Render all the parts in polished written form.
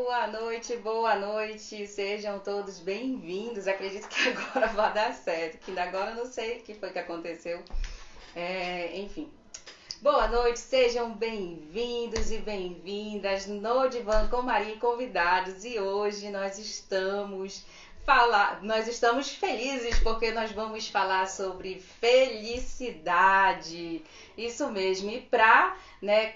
boa noite, sejam todos bem-vindos. Acredito que agora vai dar certo, que agora eu não sei o que foi que aconteceu. Enfim, boa noite, sejam bem-vindos e bem-vindas no Divã com Maria e convidados. E hoje nós estamos felizes porque nós vamos falar sobre felicidade. Isso mesmo. E para,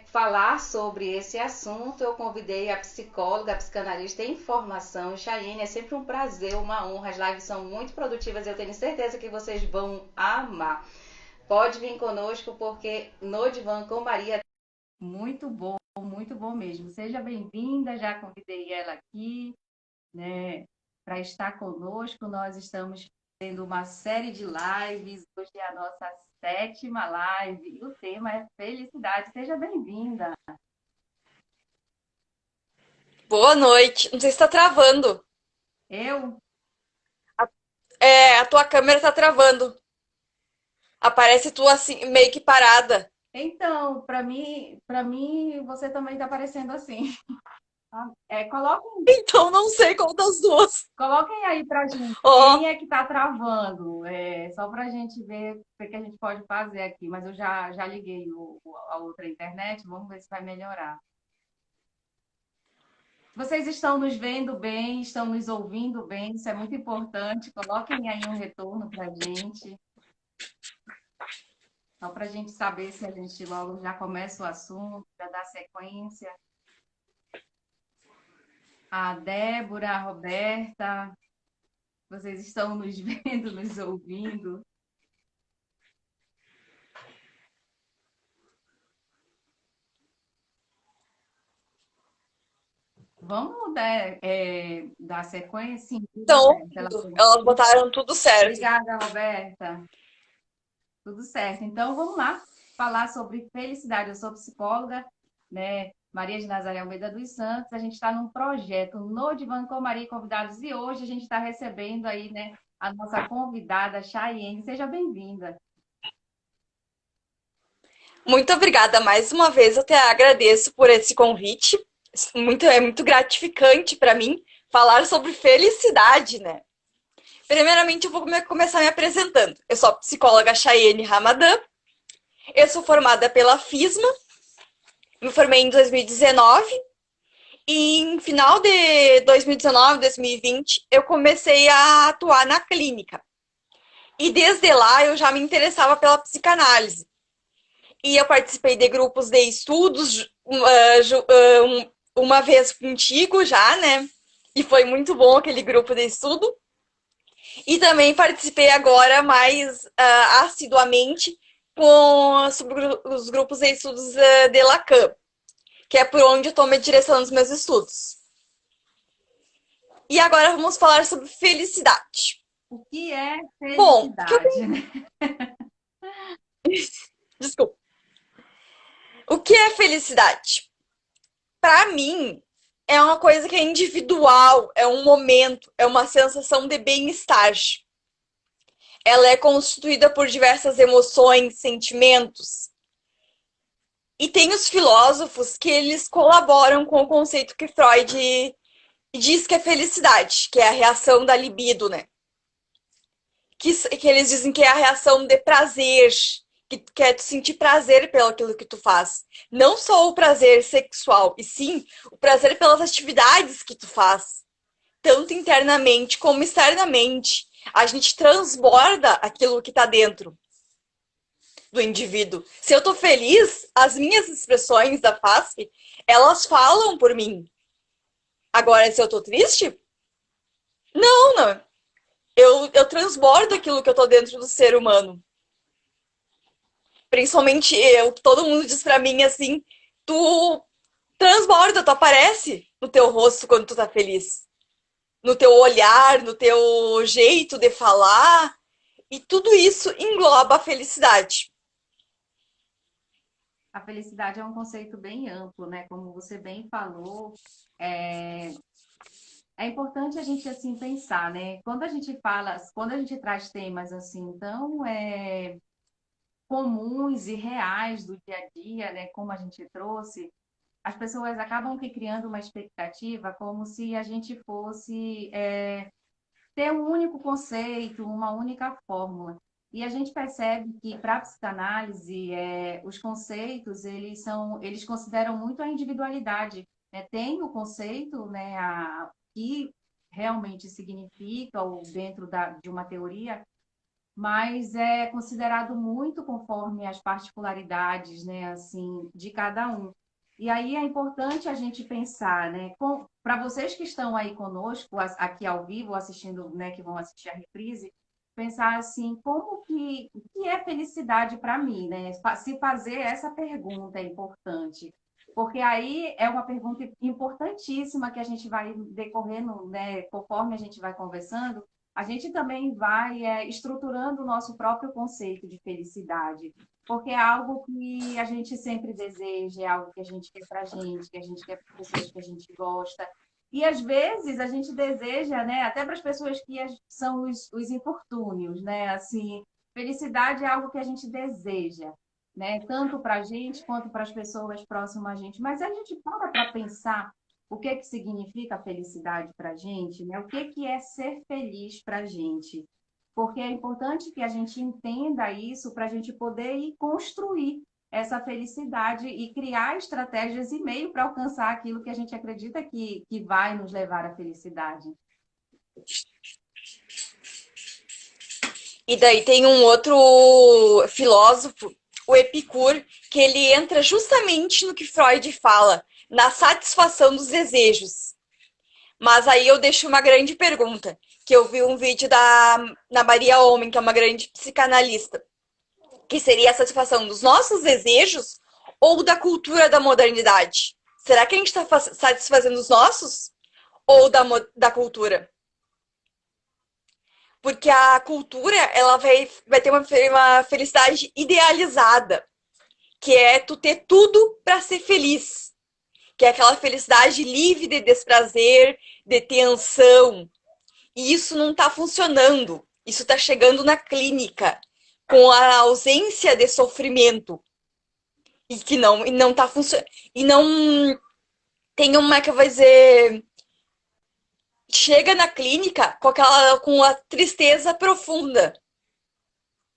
falar sobre esse assunto, eu convidei a psicóloga, a psicanalista em formação, Chayene. É sempre um prazer, uma honra. As lives são muito produtivas e eu tenho certeza que vocês vão amar. Pode vir conosco porque no Divã com Maria muito bom mesmo. Seja bem-vinda, já convidei ela aqui, né, para estar conosco. Nós estamos tendo uma série de lives. Hoje é a nossa sétima live e o tema é felicidade. Seja bem-vinda. Boa noite. Não sei se tá travando. Eu? A tua câmera tá travando. Aparece tu assim, meio que parada. Então, para mim, você também está parecendo assim. Tá? Então não sei qual das duas. Coloquem aí para gente. Ó, Quem é que está travando? Só para a gente ver o que a gente pode fazer aqui. Mas eu já liguei a outra internet. Vamos ver se vai melhorar. Vocês estão nos vendo bem, estão nos ouvindo bem, isso é muito importante. Coloquem aí um retorno para a gente, só para a gente saber se a gente logo já começa o assunto, já dá sequência. A Débora, a Roberta, vocês estão nos vendo, nos ouvindo. Vamos dar sequência? Sim, tudo então, certo. Ela falou, elas botaram tudo certo. obrigada, Roberta. Tudo certo. Então, vamos lá falar sobre felicidade. Eu sou psicóloga, né? Maria de Nazaré Almeida dos Santos. A gente está num projeto no Divã com Maria e convidados. E hoje a gente está recebendo aí, né, a nossa convidada, Chayene. Seja bem-vinda. Muito obrigada mais uma vez. Eu te agradeço por esse convite. É muito gratificante para mim falar sobre felicidade, né? Primeiramente, eu vou começar me apresentando. Eu sou a psicóloga Chayene Ramadan. Eu sou formada pela FISMA. Me formei em 2019. E em final de 2019, 2020, eu comecei a atuar na clínica. E desde lá eu já me interessava pela psicanálise. E eu participei de grupos de estudos uma vez contigo já, né? E foi muito bom aquele grupo de estudo. E também participei agora mais assiduamente sobre os grupos de estudos de Lacan, que é por onde eu estou me direcionando os meus estudos. E agora vamos falar sobre felicidade. O que é Bom, felicidade? desculpa. O que é felicidade? Para mim, é uma coisa que é individual, é um momento, é uma sensação de bem-estar. Ela é constituída por diversas emoções, sentimentos. E tem os filósofos que eles colaboram com o conceito que Freud diz que é felicidade, que é a reação da libido, né? Que eles dizem que é a reação de prazer, que é tu sentir prazer pelo aquilo que tu faz. Não só o prazer sexual, e sim o prazer pelas atividades que tu faz. Tanto internamente como externamente. A gente transborda aquilo que tá dentro do indivíduo. Se eu tô feliz, as minhas expressões da face, elas falam por mim. Agora, se eu tô triste, não. Eu transbordo aquilo que eu tô dentro do ser humano. Principalmente eu, todo mundo diz pra mim assim, tu transborda, tu aparece no teu rosto quando tu tá feliz. No teu olhar, no teu jeito de falar. E tudo isso engloba a felicidade. A felicidade é um conceito bem amplo, né? Como você bem falou, é, é importante a gente assim pensar, né? Quando a gente traz temas assim tão comuns e reais do dia a dia, né? Como a gente trouxe. as pessoas acabam que criando uma expectativa como se a gente fosse ter um único conceito, uma única fórmula. E a gente percebe que para a psicanálise, os conceitos, eles consideram muito a individualidade, né? Tem o conceito, né, que realmente significa, ou dentro de uma teoria, mas é considerado muito conforme as particularidades, né, assim, de cada um. E aí é importante a gente pensar, né, para vocês que estão aí conosco, aqui ao vivo, assistindo, né, que vão assistir a reprise, pensar assim, o que é felicidade para mim, né? Se fazer essa pergunta é importante. Porque aí é uma pergunta importantíssima que a gente vai decorrendo, né, conforme a gente vai conversando, a gente também vai estruturando o nosso próprio conceito de felicidade, porque é algo que a gente sempre deseja, é algo que a gente quer para a gente, que a gente quer para pessoas que a gente gosta. E às vezes a gente deseja, né, até para as pessoas que são os infortúnios, né? Assim, felicidade é algo que a gente deseja, né? Tanto para a gente quanto para as pessoas próximas a gente. Mas a gente para pensar o que que significa felicidade para a gente, né? O que que é ser feliz para a gente? Porque é importante que a gente entenda isso para a gente poder ir construir essa felicidade e criar estratégias e meio para alcançar aquilo que a gente acredita que vai nos levar à felicidade. E daí tem um outro filósofo, o Epicuro, que ele entra justamente no que Freud fala, na satisfação dos desejos. Mas aí eu deixo uma grande pergunta, que eu vi um vídeo da Maria Homem, que é uma grande psicanalista, que seria a satisfação dos nossos desejos ou da cultura da modernidade? Será que a gente está satisfazendo os nossos ou da cultura? Porque a cultura, ela vai ter uma felicidade idealizada, que é tu ter tudo para ser feliz. Que é aquela felicidade livre de desprazer, de tensão. E isso não está funcionando. Isso está chegando na clínica com a ausência de sofrimento. E não tá funcionando. E não tem uma que vai dizer. Chega na clínica com a tristeza profunda.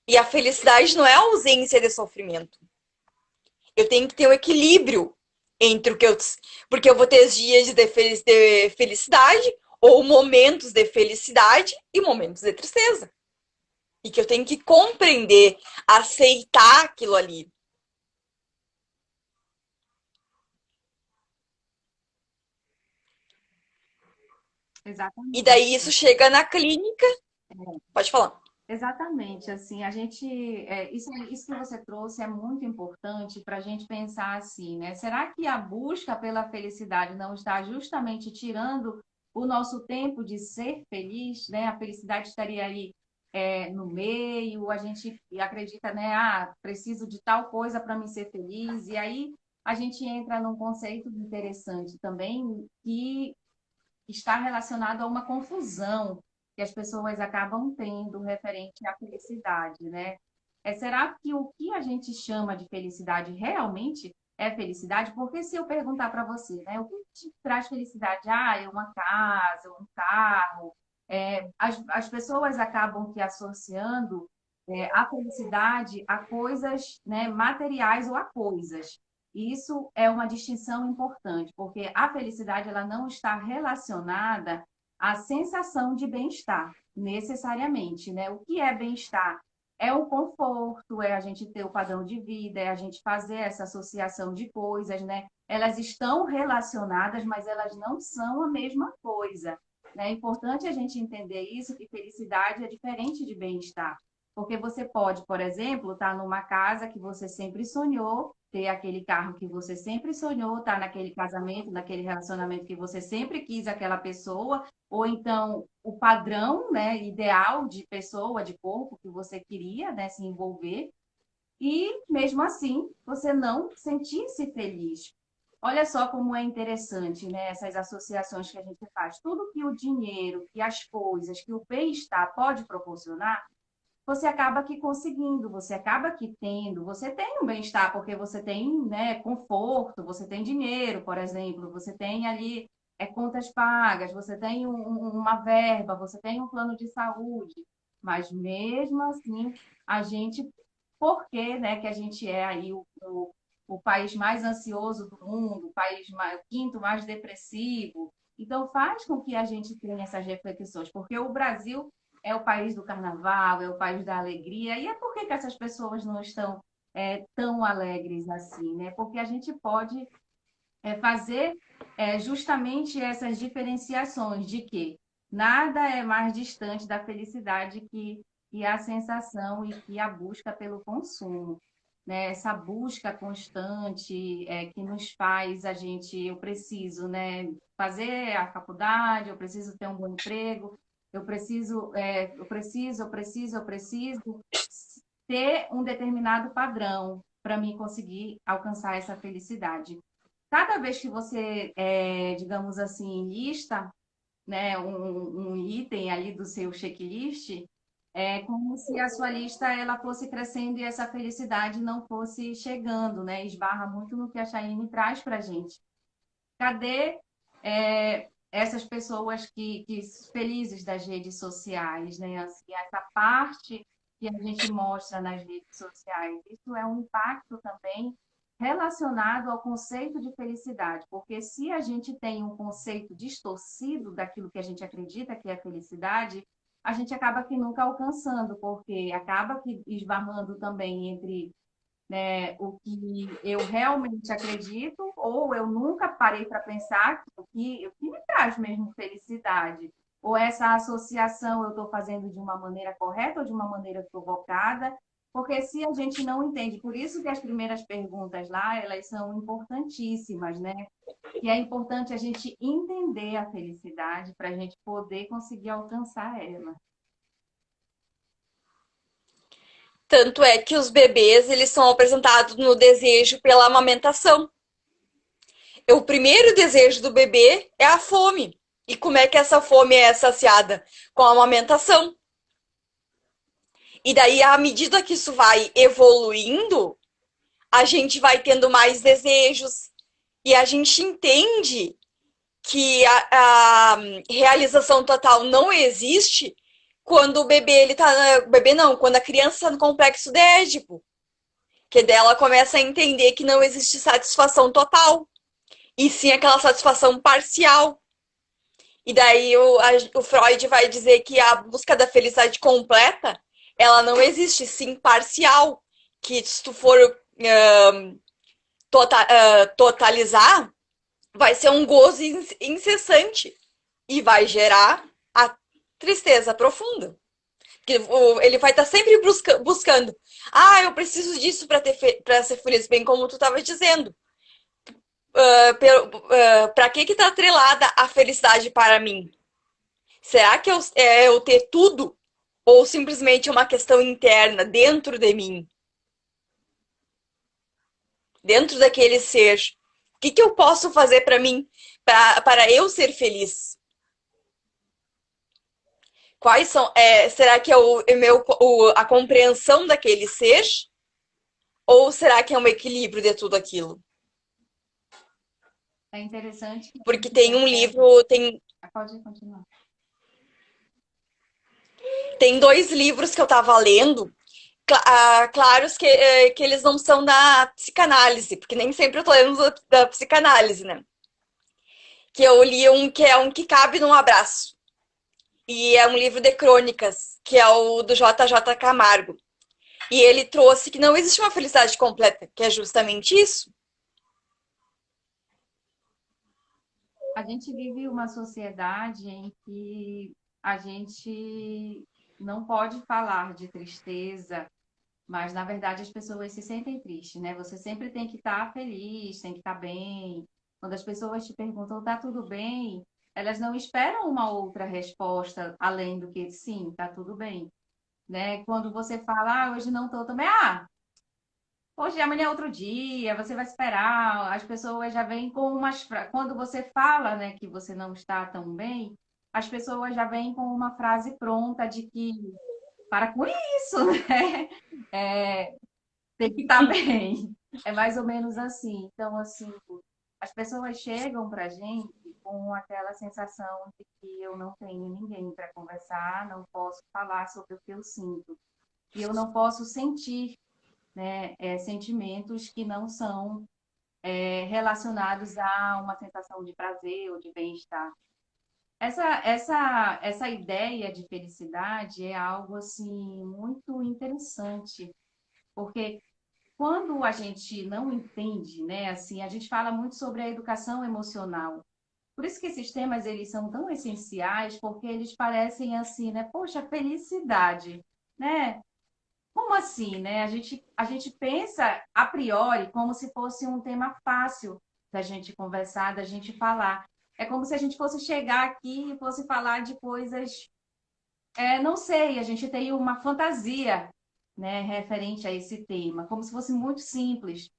E a felicidade não é a ausência de sofrimento. Eu tenho que ter um equilíbrio entre o que eu. Porque eu vou ter dias de felicidade, ou momentos de felicidade e momentos de tristeza. E que eu tenho que compreender, aceitar aquilo ali. E Exatamente. daí isso chega na clínica. Pode falar. Exatamente, assim, isso que você trouxe é muito importante para a gente pensar assim, né? Será que a busca pela felicidade não está justamente tirando o nosso tempo de ser feliz, né? A felicidade estaria ali no meio, a gente acredita, né? Ah, preciso de tal coisa para me ser feliz, e aí a gente entra num conceito interessante também que está relacionado a uma confusão que as pessoas acabam tendo referente à felicidade, né? Será que o que a gente chama de felicidade realmente é felicidade? Porque se eu perguntar para você, né, o que te traz felicidade? Ah, é uma casa, um carro. As pessoas acabam que associando a felicidade a coisas, né, materiais ou a coisas. Isso é uma distinção importante, porque a felicidade ela não está relacionada à sensação de bem-estar, necessariamente, né? O que é bem-estar? É o conforto, é a gente ter o padrão de vida, é a gente fazer essa associação de coisas, né? Elas estão relacionadas, mas elas não são a mesma coisa. Né? É importante a gente entender isso, que felicidade é diferente de bem-estar. Porque você pode, por exemplo, estar numa casa que você sempre sonhou, ter aquele carro que você sempre sonhou, estar naquele casamento, naquele relacionamento que você sempre quis aquela pessoa, ou então o padrão, né, ideal de pessoa, de corpo que você queria, né, se envolver, e mesmo assim você não sentir-se feliz. Olha só como é interessante, né, essas associações que a gente faz. Tudo que o dinheiro, que as coisas, que o bem-estar pode proporcionar, você acaba aqui conseguindo, você acaba aqui tendo, você tem um bem-estar, porque você tem, né, conforto, você tem dinheiro, por exemplo, você tem ali contas pagas, você tem uma verba, você tem um plano de saúde, mas mesmo assim, a gente, porque, né, que a gente é aí o país mais ansioso do mundo, o país mais, o quinto mais depressivo, então faz com que a gente tenha essas reflexões, porque o Brasil é o país do carnaval, é o país da alegria. E é por que essas pessoas não estão tão alegres assim, né? Porque a gente pode fazer justamente essas diferenciações de que nada é mais distante da felicidade que a sensação e que a busca pelo consumo. Né? Essa busca constante que nos faz a gente, eu preciso, né, fazer a faculdade, eu preciso ter um bom emprego, eu preciso ter um determinado padrão para mim conseguir alcançar essa felicidade. Cada vez que você, digamos assim, lista, né, um item ali do seu checklist, é como se a sua lista ela fosse crescendo e essa felicidade não fosse chegando, né? Esbarra muito no que a Chayenne traz para a gente. Cadê essas pessoas que felizes das redes sociais, né? Assim, essa parte que a gente mostra nas redes sociais, isso é um impacto também relacionado ao conceito de felicidade, porque se a gente tem um conceito distorcido daquilo que a gente acredita que é felicidade, a gente acaba que nunca alcançando, porque acaba que esbarrando também entre o que eu realmente acredito, ou eu nunca parei para pensar o que me traz mesmo felicidade. Ou essa associação eu estou fazendo de uma maneira correta ou de uma maneira equivocada, porque se a gente não entende, por isso que as primeiras perguntas lá, elas são importantíssimas, né? E é importante a gente entender a felicidade para a gente poder conseguir alcançar ela. Tanto é que os bebês, eles são apresentados no desejo pela amamentação. O primeiro desejo do bebê é a fome. E como é que essa fome é saciada? Com a amamentação. E daí, à medida que isso vai evoluindo, a gente vai tendo mais desejos. E a gente entende que a realização total não existe quando o bebê, ele tá. O bebê não, quando a criança está no complexo de Édipo. Que dela começa a entender que não existe satisfação total. E sim aquela satisfação parcial. E daí o Freud vai dizer que a busca da felicidade completa, ela não existe, sim parcial. Que se tu for totalizar, vai ser um gozo incessante e vai gerar a tristeza profunda. Porque ele vai estar sempre buscando. Ah, eu preciso disso para ser feliz, bem como tu estava dizendo. Para que está atrelada a felicidade para mim? Será que eu ter tudo? Ou simplesmente é uma questão interna dentro de mim? Dentro daquele ser? O que eu posso fazer para mim, para eu ser feliz? Quais são? Será que é a compreensão daquele ser? Ou será que é um equilíbrio de tudo aquilo? É interessante que a Porque gente tem um percebe. livro, Pode continuar. tem dois livros que eu estava lendo, claros que eles não são da psicanálise, porque nem sempre eu tô lendo da psicanálise, né? Que eu li que é um que cabe num abraço. E é um livro de crônicas, que é o do J.J. Camargo. E ele trouxe que não existe uma felicidade completa, que é justamente isso. A gente vive uma sociedade em que a gente não pode falar de tristeza, mas na verdade as pessoas se sentem tristes, né? Você sempre tem que estar feliz, tem que estar bem. Quando as pessoas te perguntam, tá tudo bem? Elas não esperam uma outra resposta além do que sim, tá tudo bem, né? Quando você fala, hoje não tô também, hoje, amanhã é outro dia, você vai esperar. As pessoas já vêm com umas. Quando você fala, né, que você não está tão bem, as pessoas já vêm com uma frase pronta de que para com isso, né? É, tem que estar bem. É mais ou menos assim. Então, assim, as pessoas chegam para a gente com aquela sensação de que eu não tenho ninguém para conversar, não posso falar sobre o que eu sinto. E eu não posso sentir, né, sentimentos que não são relacionados a uma sensação de prazer ou de bem-estar. Essa ideia de felicidade é algo assim muito interessante, porque quando a gente não entende, né, assim, a gente fala muito sobre a educação emocional. Por isso que esses temas eles são tão essenciais, porque eles parecem assim, né? Poxa, felicidade, né? Como assim, né? A gente pensa a priori como se fosse um tema fácil da gente conversar, da gente falar. É como se a gente fosse chegar aqui e fosse falar de coisas, não sei, a gente tem uma fantasia, né, referente a esse tema, como se fosse muito simples.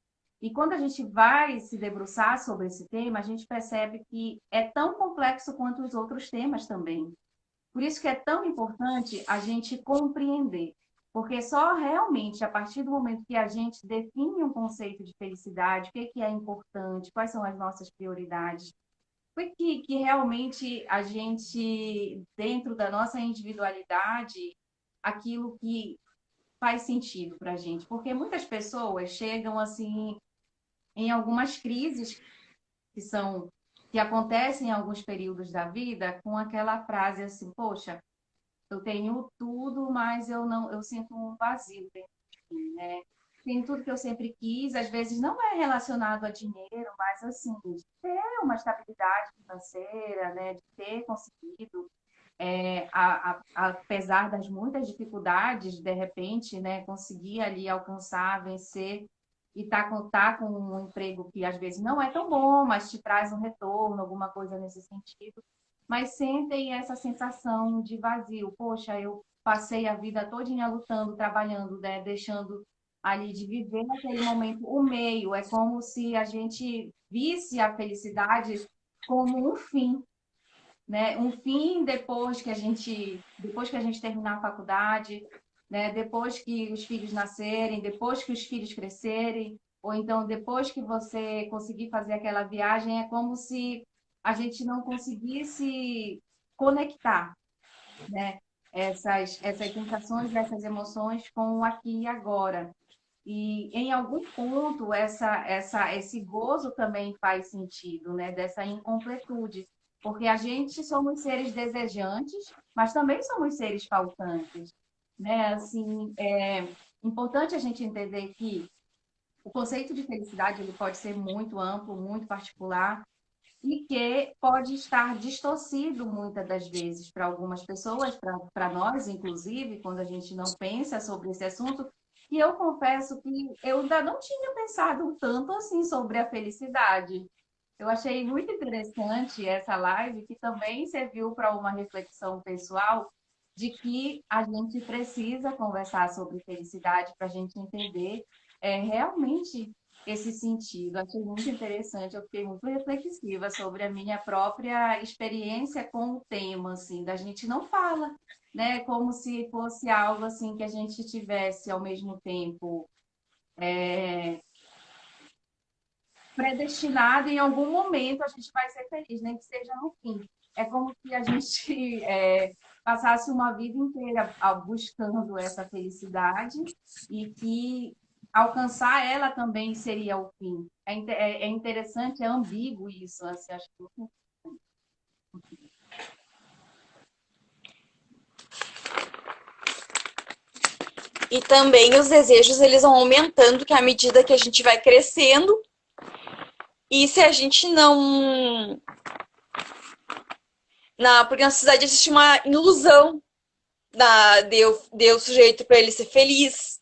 E quando a gente vai se debruçar sobre esse tema, a gente percebe que é tão complexo quanto os outros temas também. Por isso que é tão importante a gente compreender, porque só realmente a partir do momento que a gente define um conceito de felicidade, o que é importante, quais são as nossas prioridades, foi que realmente a gente, dentro da nossa individualidade, aquilo que faz sentido para a gente. Porque muitas pessoas chegam assim em algumas crises que são que acontecem em alguns períodos da vida com aquela frase assim, poxa, eu tenho tudo, mas eu sinto um vazio dentro de mim, né? Tenho tudo que eu sempre quis, às vezes não é relacionado a dinheiro, mas assim, de ter uma estabilidade financeira, né? De ter conseguido, apesar das muitas dificuldades, de repente, né? Conseguir ali alcançar, vencer e tá com um emprego que às vezes não é tão bom, mas te traz um retorno, alguma coisa nesse sentido, mas sentem essa sensação de vazio. Poxa, eu passei a vida todinha lutando, trabalhando, né? Deixando ali de viver naquele momento o meio. É como se a gente visse a felicidade como um fim, né? Um fim depois que a gente terminar a faculdade, né? Depois que os filhos nascerem, depois que os filhos crescerem, ou então depois que você conseguir fazer aquela viagem, é como se a gente não conseguisse conectar, né? Essas sensações, essas emoções com o aqui e agora. E em algum ponto esse gozo também faz sentido, né? Dessa incompletude, porque a gente somos seres desejantes, mas também somos seres faltantes, né? Assim, é importante a gente entender que o conceito de felicidade ele pode ser muito amplo, muito particular e que pode estar distorcido muitas das vezes para algumas pessoas, para nós, inclusive, quando a gente não pensa sobre esse assunto. E eu confesso que eu ainda não tinha pensado tanto assim sobre a felicidade. Eu achei muito interessante essa live, que também serviu para uma reflexão pessoal de que a gente precisa conversar sobre felicidade para a gente entender realmente esse sentido. Achei muito interessante, eu fiquei muito reflexiva sobre a minha própria experiência com o tema, assim, da gente não fala, né? Como se fosse algo assim que a gente tivesse ao mesmo tempo predestinado, em algum momento a gente vai ser feliz, nem que seja no fim. É como se a gente passasse uma vida inteira buscando essa felicidade e que alcançar ela também seria o fim. É interessante, é ambíguo isso. Assim, acho que... E também os desejos, eles vão aumentando que à medida que a gente vai crescendo. E se a gente não... Porque na sociedade existe uma ilusão de o sujeito para ele ser feliz.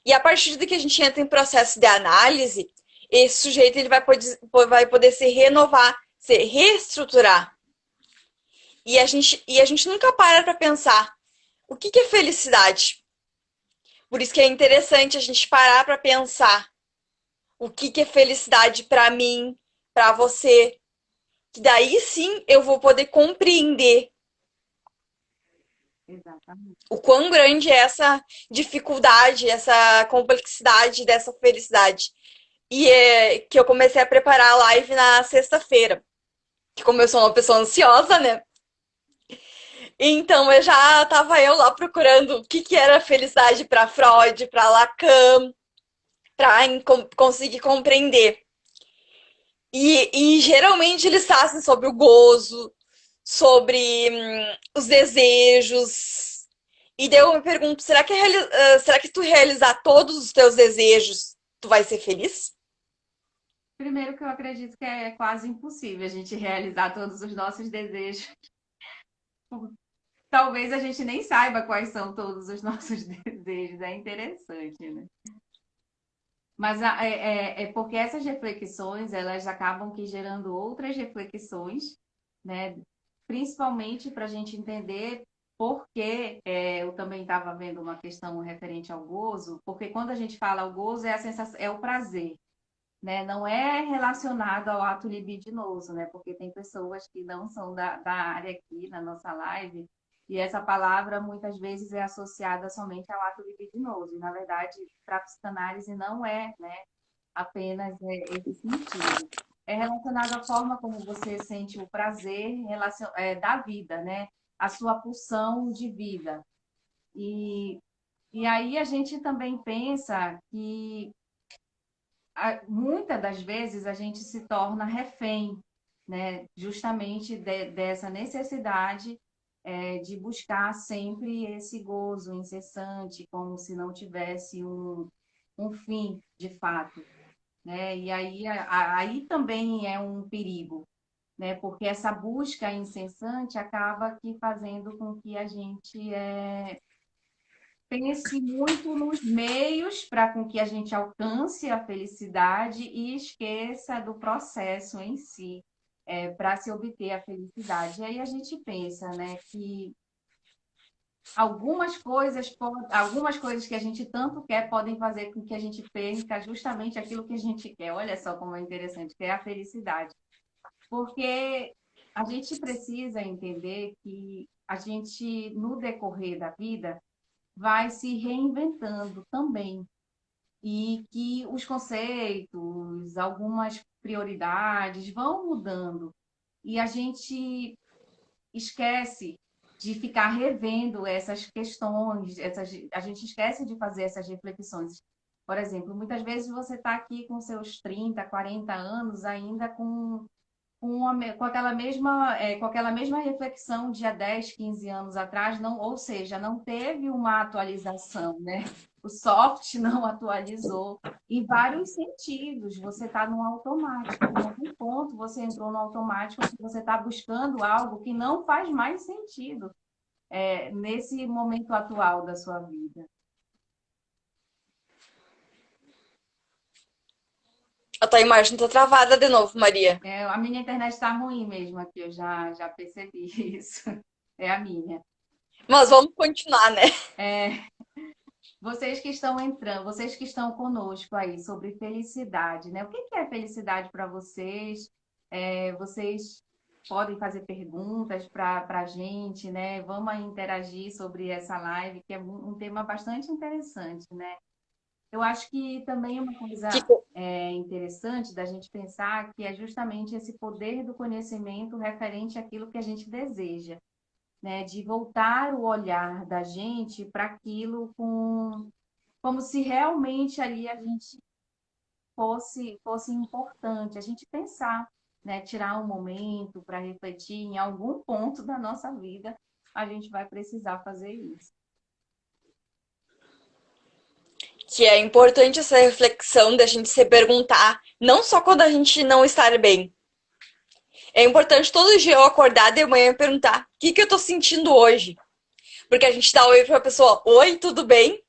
E a partir do que a gente entra em processo de análise, esse sujeito ele vai poder se renovar, se reestruturar. E a gente nunca para pensar o que é felicidade. Por isso que é interessante a gente parar para pensar o que é felicidade para mim, para você. Que daí sim eu vou poder compreender Exatamente. O quão grande é essa dificuldade, essa complexidade dessa felicidade. E é que eu comecei a preparar a live na sexta-feira. Que como eu sou uma pessoa ansiosa, né? Então eu lá procurando o que era felicidade para Freud, para Lacan, para conseguir compreender. E geralmente eles fazem sobre o gozo, sobre os desejos. E daí eu me pergunto, será que tu realizar todos os teus desejos, tu vai ser feliz? Primeiro que eu acredito que é quase impossível a gente realizar todos os nossos desejos. Talvez a gente nem saiba quais são todos os nossos desejos. É interessante, né? Mas é porque essas reflexões, elas acabam que gerando outras reflexões, né? Principalmente para a gente entender por que eu também estava vendo uma questão referente ao gozo, porque quando a gente fala o gozo é a sensação, é o prazer, né? Não é relacionado ao ato libidinoso, né? Porque tem pessoas que não são da área aqui na nossa live, e essa palavra muitas vezes é associada somente ao ato libidinoso. E, na verdade, para a psicanálise não é, né, apenas esse sentido. É relacionado à forma como você sente o prazer da vida, né? A sua pulsão de vida. E, e aí a gente também pensa que muitas das vezes a gente se torna refém, né? Justamente dessa necessidade de buscar sempre esse gozo incessante, como se não tivesse um fim de fato, né? E aí, aí também é um perigo, né? Porque essa busca incessante acaba aqui fazendo com que a gente pense muito nos meios para com que a gente alcance a felicidade e esqueça do processo em si, para se obter a felicidade. E aí a gente pensa, né, que algumas coisas que a gente tanto quer podem fazer com que a gente perca justamente aquilo que a gente quer. Olha só como é interessante, que é a felicidade. Porque a gente precisa entender que a gente, no decorrer da vida, vai se reinventando também. E que os conceitos, algumas prioridades vão mudando. E a gente esquece de ficar revendo essas questões, a gente esquece de fazer essas reflexões. Por exemplo, muitas vezes você está aqui com seus 30, 40 anos, ainda com aquela mesma reflexão de há 10, 15 anos atrás, não, ou seja, não teve uma atualização, né? O soft não atualizou em vários sentidos. Você está no automático. Em algum ponto você entrou no automático que você está buscando algo que não faz mais sentido nesse momento atual da sua vida. A tua imagem tá travada de novo, Maria. A minha internet está ruim mesmo aqui, eu já percebi isso. É a minha. Mas vamos continuar, né? É, vocês que estão entrando, vocês que estão conosco aí sobre felicidade, né? O que é felicidade para vocês? Vocês podem fazer perguntas para a gente, né? Vamos aí interagir sobre essa live, que é um tema bastante interessante, né? Eu acho que também uma coisa Que- interessante da gente pensar que é justamente esse poder do conhecimento referente àquilo que a gente deseja, né? De voltar o olhar da gente para aquilo como se realmente ali a gente fosse importante, a gente pensar, né? Tirar um momento para refletir em algum ponto da nossa vida, a gente vai precisar fazer isso. que é importante essa reflexão da gente se perguntar, não só quando a gente não está bem. É importante todo dia eu acordar de manhã e perguntar o que eu tô sentindo hoje. Porque a gente dá oi pra pessoa, oi, tudo bem?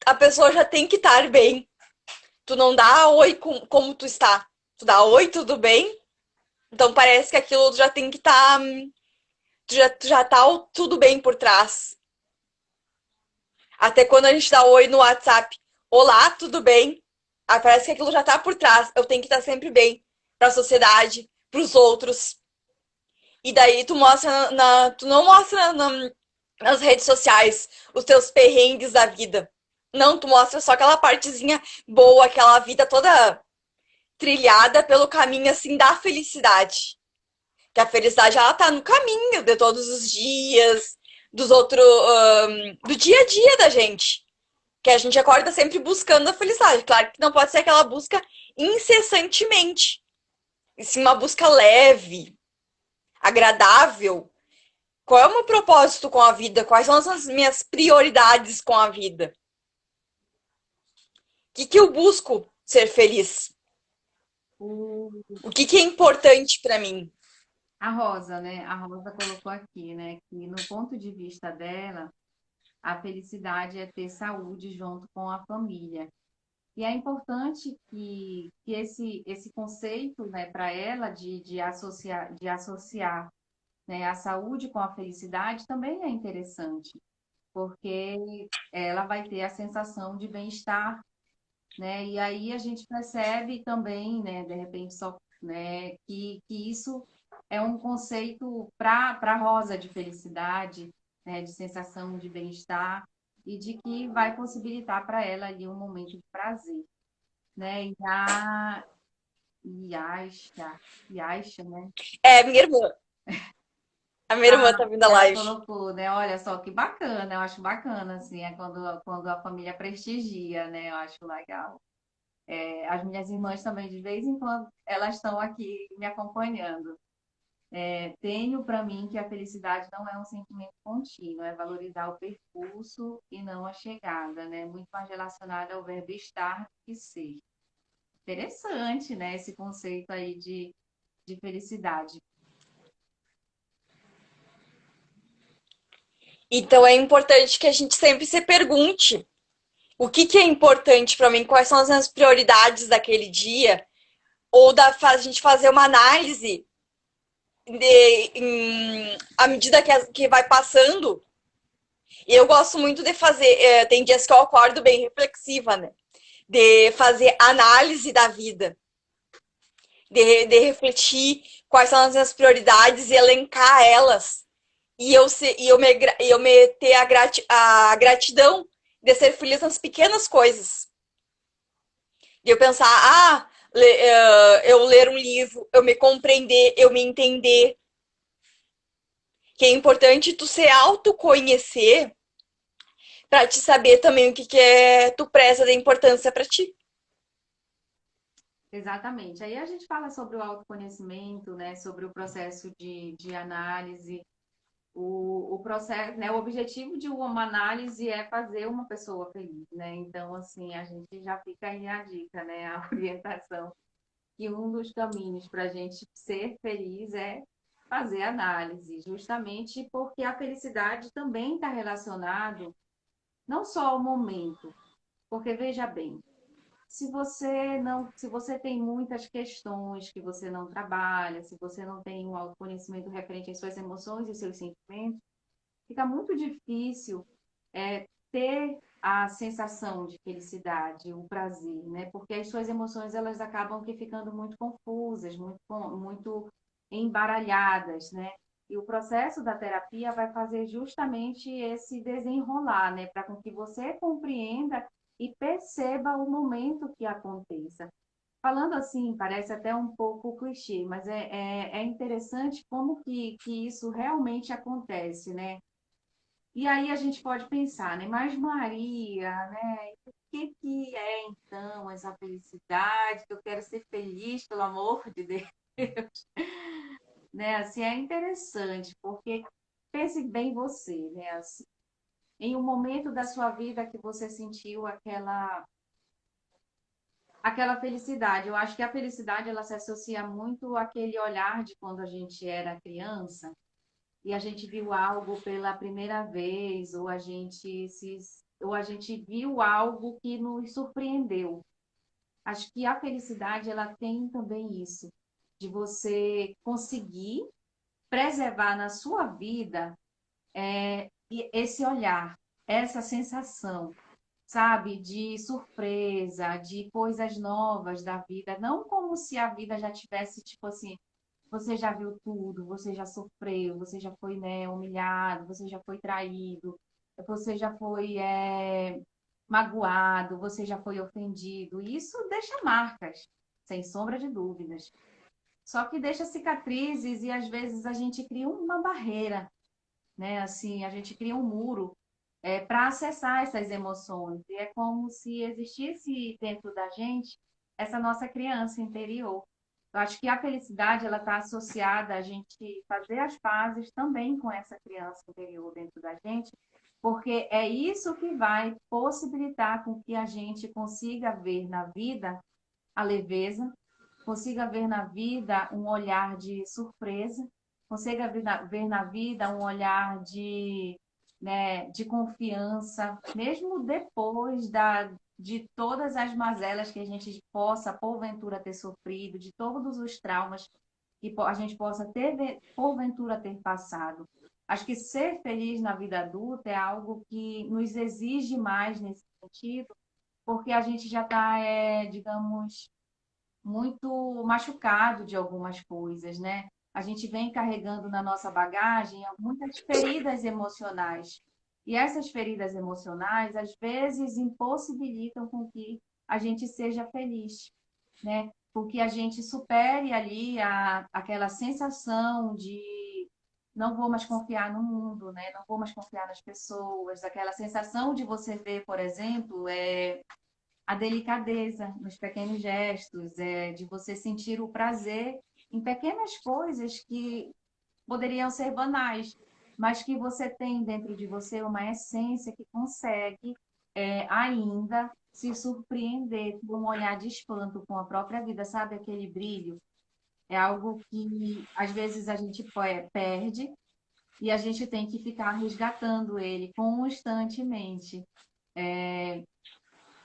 A pessoa já tem que estar bem. Tu não dá oi como tu está. Tu dá oi, tudo bem? Então parece que aquilo já tem que estar. Tu já tá tudo bem por trás. Até quando a gente dá oi no WhatsApp, olá, tudo bem? Aí parece que aquilo já tá por trás. Eu tenho que estar sempre bem pra sociedade, pros outros. E daí tu mostra tu não mostra nas redes sociais os teus perrengues da vida. Não, tu mostra só aquela partezinha boa, aquela vida toda trilhada pelo caminho, assim, da felicidade. Que a felicidade, ela tá no caminho de todos os dias, do dia a dia da gente. Que a gente acorda sempre buscando a felicidade. Claro que não pode ser aquela busca incessantemente. E sim uma busca leve, agradável. Qual é o meu propósito com a vida? Quais são as minhas prioridades com a vida? O que eu busco ser feliz? O, O que é importante para mim? a Rosa, né? A Rosa colocou aqui, né? Que no ponto de vista dela, a felicidade é ter saúde junto com a família. E é importante que esse conceito, né, para ela de associar, né, a saúde com a felicidade também é interessante, porque ela vai ter a sensação de bem-estar, né? E aí a gente percebe também, né, de repente só, né, que isso é um conceito para Rosa de felicidade, né, de sensação de bem-estar e de que vai possibilitar para ela ali um momento de prazer, né? Yasha, Yasha, né? É, minha irmã. A minha irmã tá vindo a Ela live. colocou, né? Olha só que bacana, eu acho bacana, assim, é quando a família prestigia, né? Eu acho legal. É, as minhas irmãs também, de vez em quando, elas estão aqui me acompanhando. É, tenho para mim que a felicidade não é um sentimento contínuo, é valorizar o percurso e não a chegada, né? Muito mais relacionada ao verbo estar que ser. Interessante, né? Esse conceito aí de felicidade. Então é importante que a gente sempre se pergunte o que é importante para mim, quais são as minhas prioridades daquele dia, ou a gente fazer uma análise à medida que vai passando. E eu gosto muito de fazer, tem dias que eu acordo bem reflexiva, né? De fazer análise da vida, de refletir quais são as minhas prioridades e elencar elas. E eu me ter a gratidão de ser feliz nas pequenas coisas. De eu pensar, eu ler um livro, eu me compreender, eu me entender. Que é importante tu se autoconhecer para te saber também o que tu preza de importância para ti. Exatamente. Aí a gente fala sobre o autoconhecimento, né? Sobre o processo de análise. O processo, né? O objetivo de uma análise é fazer uma pessoa feliz, né? Então, assim, a gente já fica aí a dica, né? A orientação que um dos caminhos para a gente ser feliz é fazer análise, justamente porque a felicidade também está relacionado não só ao momento, porque veja bem, se você tem muitas questões que você não trabalha, se você não tem um autoconhecimento referente às suas emoções e seus sentimentos, fica muito difícil ter a sensação de felicidade, o prazer, né? Porque as suas emoções elas acabam que ficando muito confusas, muito embaralhadas, né? E o processo da terapia vai fazer justamente esse desenrolar, né? Para com que você compreenda e perceba o momento que aconteça. Falando assim, parece até um pouco clichê, mas é interessante como que isso realmente acontece, né? E aí a gente pode pensar, né? Mas Maria, né? O que é então essa felicidade? Que eu quero ser feliz, pelo amor de Deus, né? Assim é interessante, porque pense bem você, né? Assim, em um momento da sua vida que você sentiu aquela felicidade. Eu acho que a felicidade ela se associa muito àquele olhar de quando a gente era criança e a gente viu algo pela primeira vez, ou a gente viu algo que nos surpreendeu. Acho que a felicidade ela tem também isso, de você conseguir preservar na sua vida esse olhar, essa sensação, sabe, de surpresa, de coisas novas da vida, não como se a vida já tivesse, tipo assim, você já viu tudo, você já sofreu, você já foi, né, humilhado, você já foi traído, você já foi magoado, você já foi ofendido. Isso deixa marcas, sem sombra de dúvidas. Só que deixa cicatrizes e às vezes a gente cria uma barreira, né? Assim, a gente cria um muro para acessar essas emoções. E é como se existisse dentro da gente essa nossa criança interior. Eu acho que a felicidade ela está associada a gente fazer as pazes também com essa criança interior dentro da gente, porque é isso que vai possibilitar com que a gente consiga ver na vida a leveza, consiga ver na vida um olhar de surpresa, consiga ver na vida um olhar de, né, de confiança, mesmo depois de todas as mazelas que a gente possa, porventura, ter sofrido, de todos os traumas que a gente possa ter, porventura, ter passado. Acho que ser feliz na vida adulta é algo que nos exige mais nesse sentido, porque a gente já está, digamos, muito machucado de algumas coisas, né? A gente vem carregando na nossa bagagem muitas feridas emocionais. E essas feridas emocionais, às vezes, impossibilitam com que a gente seja feliz, né? Porque a gente supere ali aquela sensação de não vou mais confiar no mundo, né? Não vou mais confiar nas pessoas. Aquela sensação de você ver, por exemplo, a delicadeza nos pequenos gestos, de você sentir o prazer em pequenas coisas que poderiam ser banais, mas que você tem dentro de você uma essência que consegue ainda se surpreender por um olhar de espanto com a própria vida, sabe? Aquele brilho. É algo que às vezes a gente perde e a gente tem que ficar resgatando ele constantemente.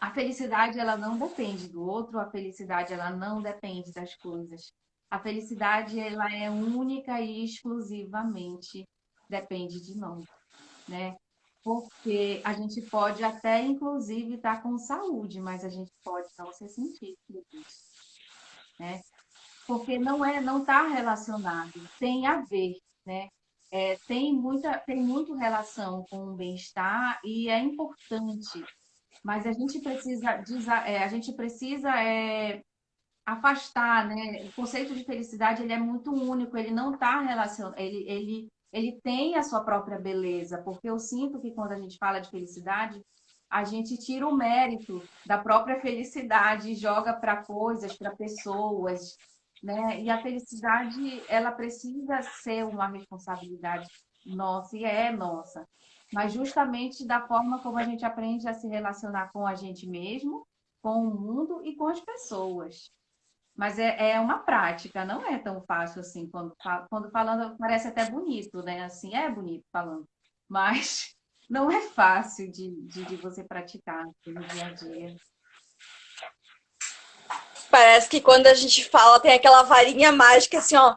A felicidade, ela não depende do outro, a felicidade, ela não depende das coisas. A felicidade, ela é única e exclusivamente depende de nós, né? Porque a gente pode até, inclusive, estar com saúde, mas a gente pode não se sentir feliz, né? Porque não está relacionado, tem a ver, né? Tem muito relação com o bem-estar e é importante, mas a gente precisa, a gente precisa afastar, né? O conceito de felicidade ele é muito único, ele não está relacionado, ele tem a sua própria beleza, porque eu sinto que quando a gente fala de felicidade, a gente tira o mérito da própria felicidade e joga para coisas, para pessoas, né? E a felicidade, ela precisa ser uma responsabilidade nossa, e é nossa. Mas justamente da forma como a gente aprende a se relacionar com a gente mesmo, com o mundo e com as pessoas. Mas é uma prática, não é tão fácil assim. Quando falando, parece até bonito, né? Assim, é bonito falando. Mas não é fácil de você praticar no dia a dia. Parece que quando a gente fala tem aquela varinha mágica assim, ó,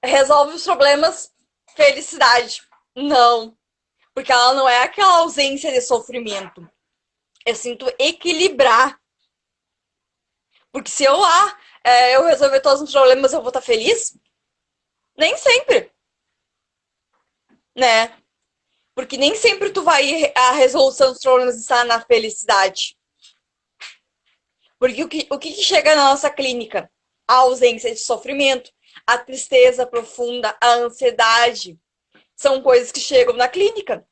resolve os problemas, felicidade. Não, porque ela não é aquela ausência de sofrimento. Eu sinto equilibrar. Porque se eu resolver todos os problemas, eu vou estar feliz? Nem sempre, né? Porque nem sempre tu vai a resolução dos problemas estar na felicidade. Porque o que chega na nossa clínica? A ausência de sofrimento, a tristeza profunda, a ansiedade. São coisas que chegam na clínica.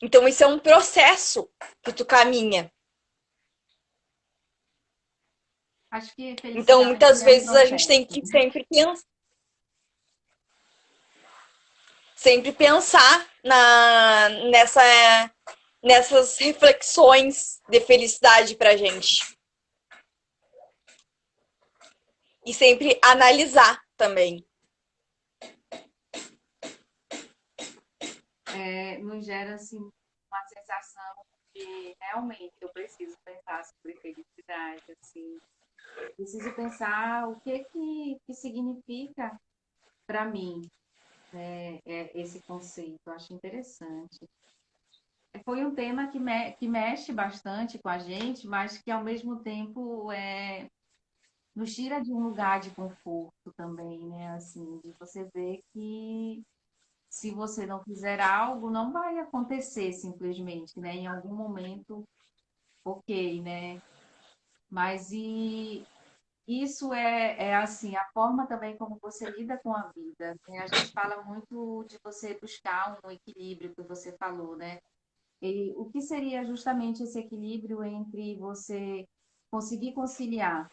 Então, isso é um processo que tu caminha. Acho que Então, felicidade muitas é um vezes a gente tem processo, que né? sempre pensar nessas reflexões de felicidade pra gente. E sempre analisar também. Nos gera assim uma sensação de realmente eu preciso pensar sobre felicidade, assim, preciso pensar o que significa para mim esse conceito. Eu acho interessante. Foi um tema que mexe bastante com a gente, mas que ao mesmo tempo nos tira de um lugar de conforto também, né? Assim, de você ver que se você não fizer algo, não vai acontecer simplesmente, né? Em algum momento, ok, né? Mas isso é assim, a forma também como você lida com a vida, né? A gente fala muito de você buscar um equilíbrio que você falou, né? E o que seria justamente esse equilíbrio entre você conseguir conciliar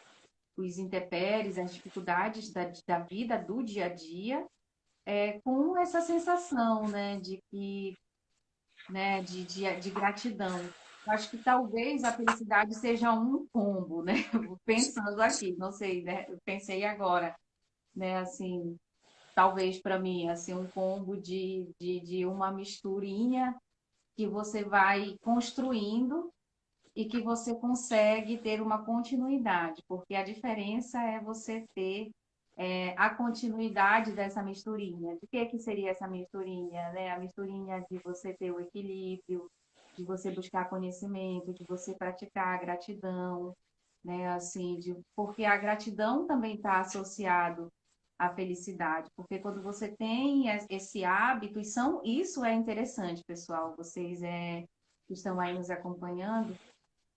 os intempéries, as dificuldades da vida, do dia a dia, com essa sensação, né, de que, né, de gratidão. Eu acho que talvez a felicidade seja um combo, né? Pensando aqui, não sei, né? Eu pensei agora, né, assim, talvez para mim, assim, um combo de uma misturinha que você vai construindo e que você consegue ter uma continuidade, porque a diferença é você ter a continuidade dessa misturinha. De que seria essa misturinha, né? A misturinha de você ter o equilíbrio, de você buscar conhecimento, de você praticar a gratidão, né? Assim, porque a gratidão também está associado à felicidade, porque quando você tem esse hábito, isso é interessante, pessoal, vocês que estão aí nos acompanhando,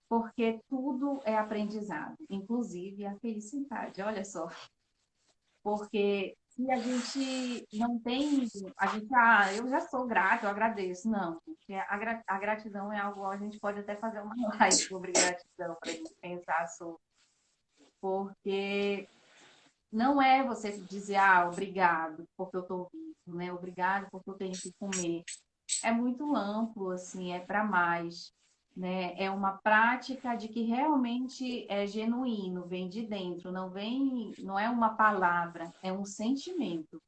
porque tudo é aprendizado, inclusive a felicidade. Olha só, porque se a gente não tem, eu já sou grata, eu agradeço. Não, porque a gratidão é algo, a gente pode até fazer uma live sobre gratidão para a gente pensar sobre, porque não é você dizer, obrigado porque eu estou vivo, né? Obrigado porque eu tenho que comer. É muito amplo, assim, é para mais, né? É uma prática de que realmente é genuíno, vem de dentro, não é uma palavra, é um sentimento.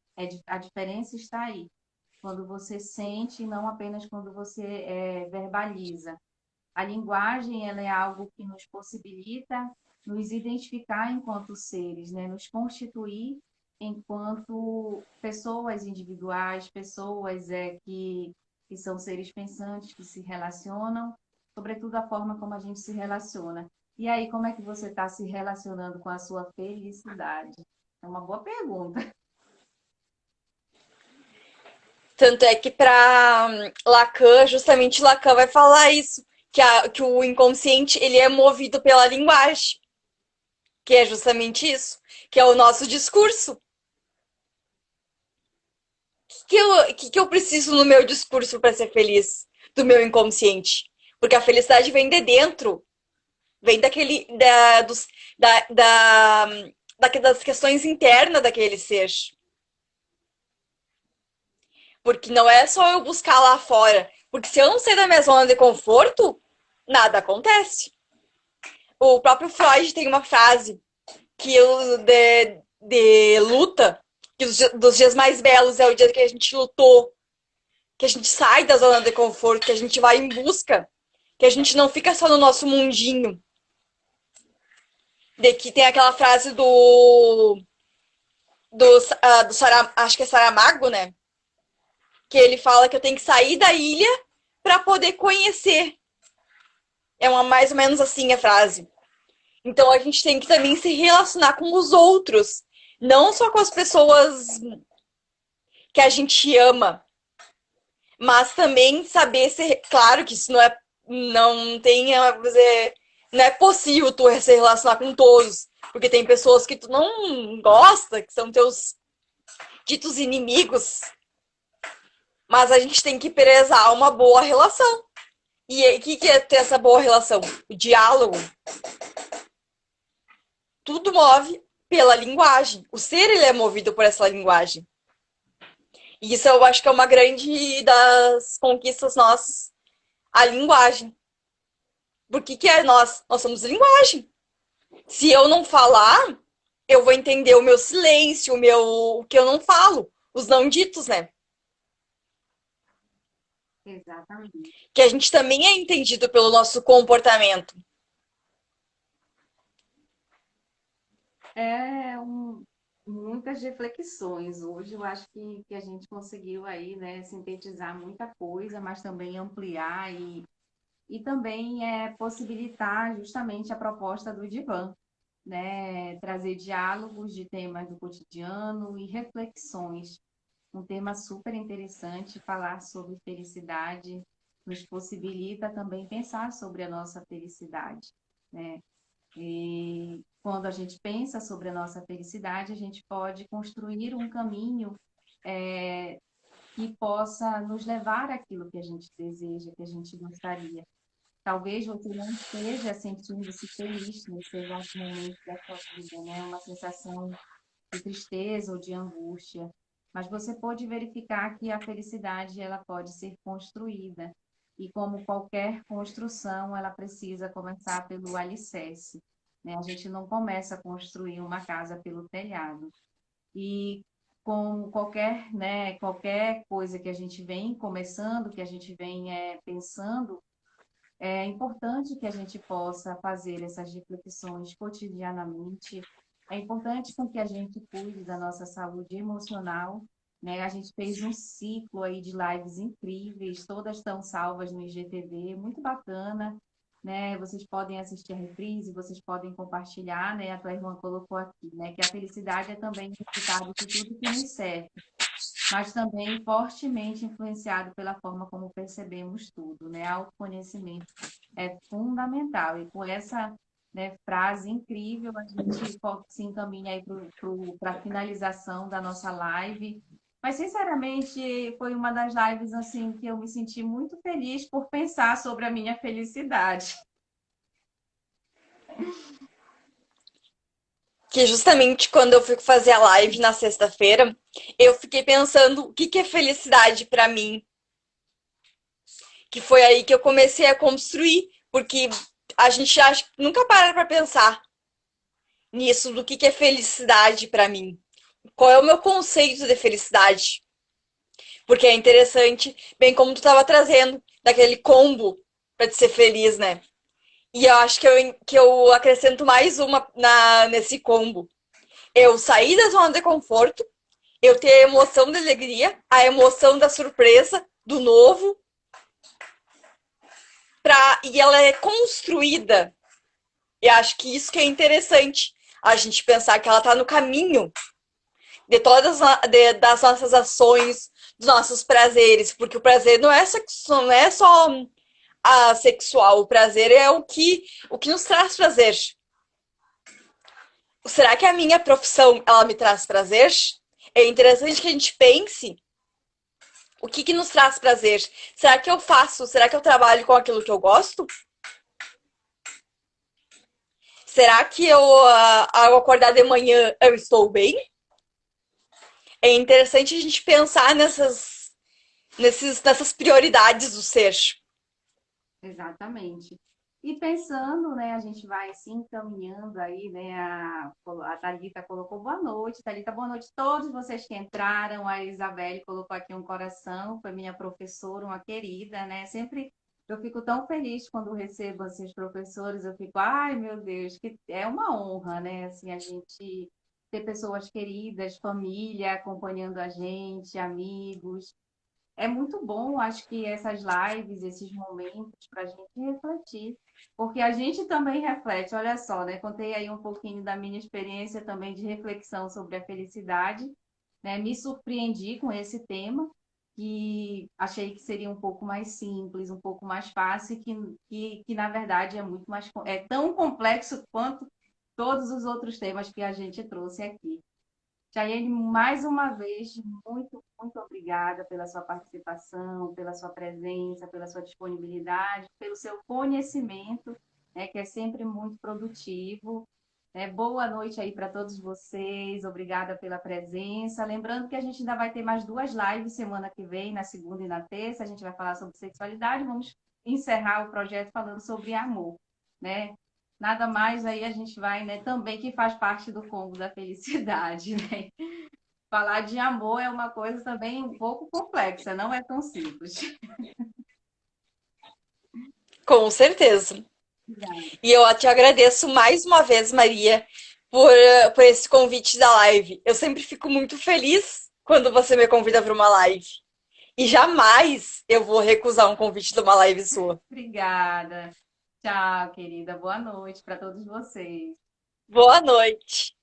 A diferença está aí, quando você sente, não apenas quando você verbaliza. A linguagem, ela é algo que nos possibilita nos identificar enquanto seres, né? Nos constituir enquanto pessoas individuais, pessoas que são seres pensantes, que se relacionam, sobretudo a forma como a gente se relaciona. E aí, como é que você está se relacionando com a sua felicidade? É uma boa pergunta. Tanto é que para Lacan, justamente Lacan vai falar isso, que o inconsciente ele é movido pela linguagem, que é justamente isso, que é o nosso discurso. O que eu preciso no meu discurso para ser feliz? Do meu inconsciente. Porque a felicidade vem de dentro, vem daquele, das questões internas daquele ser. Porque não é só eu buscar lá fora. Porque se eu não sair da minha zona de conforto, nada acontece. O próprio Freud tem uma frase que de luta, que dos dias mais belos é o dia que a gente lutou, que a gente sai da zona de conforto, que a gente vai em busca, que a gente não fica só no nosso mundinho. De que tem aquela frase do acho que é Saramago, né? Que ele fala que eu tenho que sair da ilha para poder conhecer. É mais ou menos assim a frase. Então a gente tem que também se relacionar com os outros, não só com as pessoas que a gente ama, mas também saber ser. Claro que isso não tem, dizer, não é possível tu se relacionar com todos, porque tem pessoas que tu não gosta, que são teus ditos inimigos, mas a gente tem que prezar uma boa relação. E o que é ter essa boa relação? O diálogo. Tudo move pela linguagem. O ser ele é movido por essa linguagem. E isso eu acho que é uma grande das conquistas nossas, a linguagem. Por que é nós? Nós somos linguagem. Se eu não falar, eu vou entender o meu silêncio, o que eu não falo, os não ditos, né? Exatamente. Que a gente também é entendido pelo nosso comportamento. Muitas reflexões. Hoje eu acho que a gente conseguiu aí, né, sintetizar muita coisa, mas também ampliar e também possibilitar justamente a proposta do divã, né, trazer diálogos de temas do cotidiano e reflexões. Um tema super interessante, falar sobre felicidade, nos possibilita também pensar sobre a nossa felicidade, né? E quando a gente pensa sobre a nossa felicidade, a gente pode construir um caminho que possa nos levar àquilo que a gente deseja, que a gente gostaria. Talvez você não esteja sentindo-se feliz nesse exato momento da sua vida, né? Uma sensação de tristeza ou de angústia. Mas você pode verificar que a felicidade ela pode ser construída. E como qualquer construção, ela precisa começar pelo alicerce, né? A gente não começa a construir uma casa pelo telhado. E com qualquer, né, qualquer coisa que a gente vem começando, que a gente vem pensando, é importante que a gente possa fazer essas reflexões cotidianamente. É importante com que a gente cuide da nossa saúde emocional, né? A gente fez um ciclo aí de lives incríveis, todas estão salvas no IGTV, muito bacana, né? Vocês podem assistir a reprise, vocês podem compartilhar, né? A tua irmã colocou aqui, né? Que a felicidade é também resultado de tudo que nos serve, mas também fortemente influenciado pela forma como percebemos tudo, né? Autoconhecimento é fundamental. E com essa, né, frase incrível, a gente se encaminha aí para a finalização da nossa live. Mas, sinceramente, foi uma das lives assim que eu me senti muito feliz por pensar sobre a minha felicidade. Que justamente quando eu fui fazer a live na sexta-feira, eu fiquei pensando o que que é felicidade pra mim, que foi aí que eu comecei a construir, porque a gente acha, nunca para pra pensar nisso, do que é felicidade pra mim. Qual é o meu conceito de felicidade? Porque é interessante, bem como tu estava trazendo, daquele combo para te ser feliz, né? E eu acho que eu acrescento mais uma nesse combo. Eu sair da zona de conforto, eu ter a emoção da alegria, a emoção da surpresa, do novo, e ela é construída. E acho que isso que é interessante, a gente pensar que ela está no caminho de todas das nossas ações, dos nossos prazeres, porque o prazer não é só sexual, o prazer é o que nos traz prazer. Será que a minha profissão ela me traz prazer? É interessante que a gente pense o que nos traz prazer. Será que eu faço? Será que eu trabalho com aquilo que eu gosto? Será que ao acordar de manhã, eu estou bem? É interessante a gente pensar nessas prioridades do ser. Exatamente. E pensando, né, a gente vai se encaminhando aí, né, a Thalita colocou boa noite, Thalita, boa noite a todos vocês que entraram, a Isabelle colocou aqui um coração, foi minha professora, uma querida, né, sempre eu fico tão feliz quando recebo esses professores, eu fico, ai meu Deus, que é uma honra, né, assim, a gente ter pessoas queridas, família acompanhando a gente, amigos, é muito bom, acho que essas lives, esses momentos para a gente refletir, porque a gente também reflete, olha só, né? Contei aí um pouquinho da minha experiência também de reflexão sobre a felicidade, né? Me surpreendi com esse tema, que achei que seria um pouco mais simples, um pouco mais fácil, que na verdade é muito mais, é tão complexo quanto todos os outros temas que a gente trouxe aqui. Chayane, mais uma vez, muito, muito obrigada pela sua participação, pela sua presença, pela sua disponibilidade, pelo seu conhecimento, né, que é sempre muito produtivo. Boa noite aí para todos vocês, obrigada pela presença. Lembrando que a gente ainda vai ter mais duas lives semana que vem, na segunda e na terça, a gente vai falar sobre sexualidade, vamos encerrar o projeto falando sobre amor, né? Nada mais aí a gente vai, né, também que faz parte do combo da felicidade, né? Falar de amor é uma coisa também um pouco complexa, não é tão simples. Com certeza. Obrigada. E eu te agradeço mais uma vez, Maria, por esse convite da live. Eu sempre fico muito feliz quando você me convida para uma live. E jamais eu vou recusar um convite de uma live sua. Obrigada. Tchau, querida. Boa noite para todos vocês. Boa noite.